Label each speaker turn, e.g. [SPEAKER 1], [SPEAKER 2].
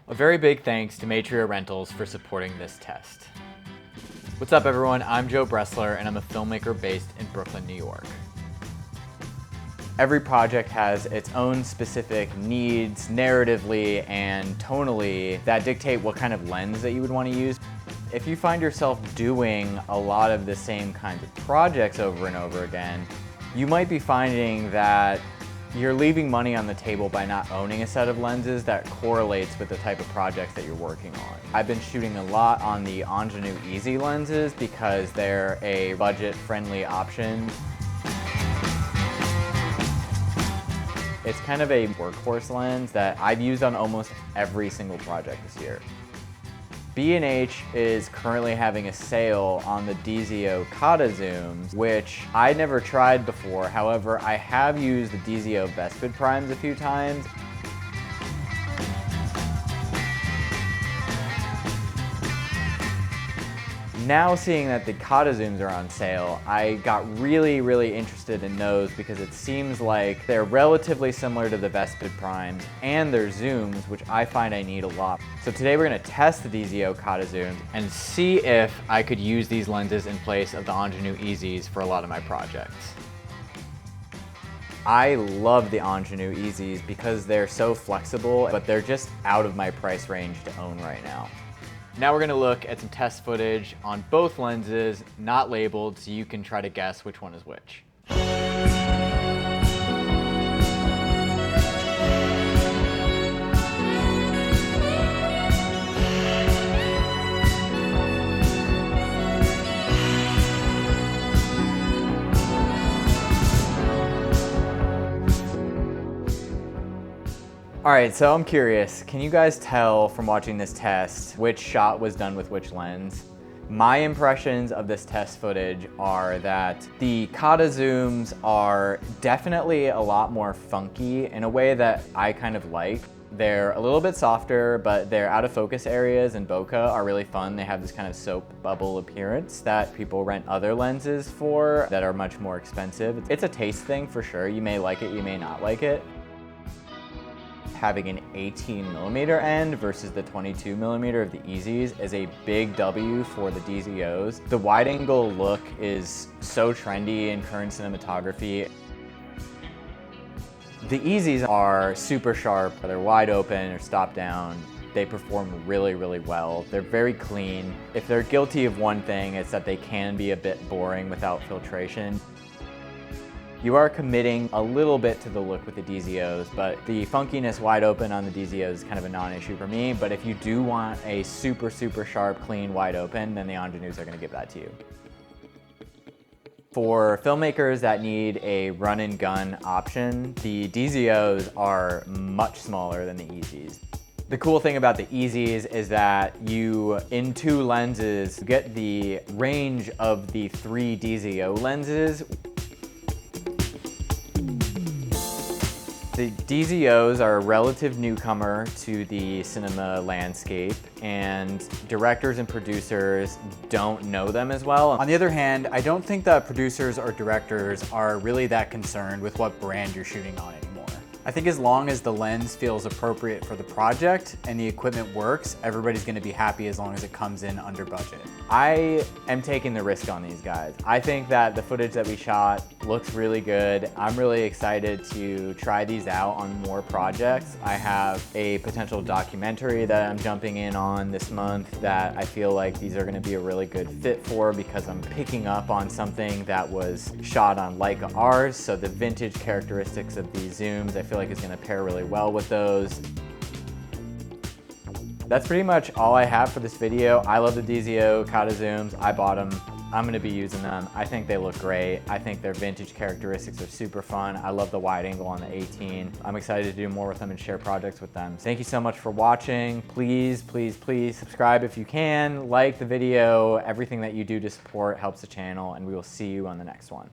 [SPEAKER 1] A very big thanks to Matria Rentals for supporting this test. What's up everyone, I'm Joe Bressler and I'm a filmmaker based in Brooklyn, New York. Every project has its own specific needs, narratively and tonally, that dictate what kind of lens that you would want to use. If you find yourself doing a lot of the same kinds of projects over and over again, you might be finding that you're leaving money on the table by not owning a set of lenses that correlates with the type of projects that you're working on. I've been shooting a lot on the Ingenue Easy lenses because they're a budget-friendly option. It's kind of a workhorse lens that I've used on almost every single project this year. B&H is currently having a sale on the DZO Kata zooms, which I never tried before. However, I have used the DZO Vespid primes a few times. Now seeing that the Kata zooms are on sale, I got really interested in those because it seems like they're relatively similar to the Vespid primes and their zooms, which I find I need a lot. So today we're going to test the DZO Kata zooms and see if I could use these lenses in place of the Ingenue Easies for a lot of my projects. I love the Ingenue Easies because they're so flexible, but they're just out of my price range to own right now. Now we're going to look at some test footage on both lenses, not labeled, so you can try to guess which one is which. All right, so I'm curious, can you guys tell from watching this test which shot was done with which lens? My impressions of this test footage are that the Kata zooms are definitely a lot more funky in a way that I kind of like. They're a little bit softer, but their out of focus areas in bokeh are really fun. They have this kind of soap bubble appearance that people rent other lenses for that are much more expensive. It's a taste thing for sure. You may like it, you may not like it. Having an 18mm end versus the 22mm of the Easies is a big W for the DZOs. The wide angle look is so trendy in current cinematography. The Easies are super sharp, they're wide open or stop down. They perform really well. They're very clean. If they're guilty of one thing, it's that they can be a bit boring without filtration. You are committing a little bit to the look with the DZOs, but the funkiness wide open on the DZOs is kind of a non-issue for me. But if you do want a super sharp, clean, wide open, then the Ingenues are going to give that to you. For filmmakers that need a run and gun option, the DZOs are much smaller than the Easies. The cool thing about the Easies is that you, in two lenses, get the range of the 3 DZO lenses. The DZOs are a relative newcomer to the cinema landscape, and directors and producers don't know them as well.
[SPEAKER 2] On the other hand, I don't think that producers or directors are really that concerned with what brand you're shooting on anymore. I think as long as the lens feels appropriate for the project and the equipment works, everybody's going to be happy as long as it comes in under budget.
[SPEAKER 1] I am taking the risk on these guys. I think that the footage that we shot looks really good. I'm really excited to try these out on more projects. I have a potential documentary that I'm jumping in on this month that I feel like these are going to be a really good fit for because I'm picking up on something that was shot on Leica Rs, so the vintage characteristics of these zooms I feel like is going to pair really well with those. That's pretty much all I have for this video. I love the DZO Kata zooms. I bought them. I'm going to be using them. I think they look great. I think their vintage characteristics are super fun. I love the wide angle on the 18. I'm excited to do more with them and share projects with them. Thank you so much for watching. Please subscribe if you can. Like the video. Everything that you do to support helps the channel, and we will see you on the next one.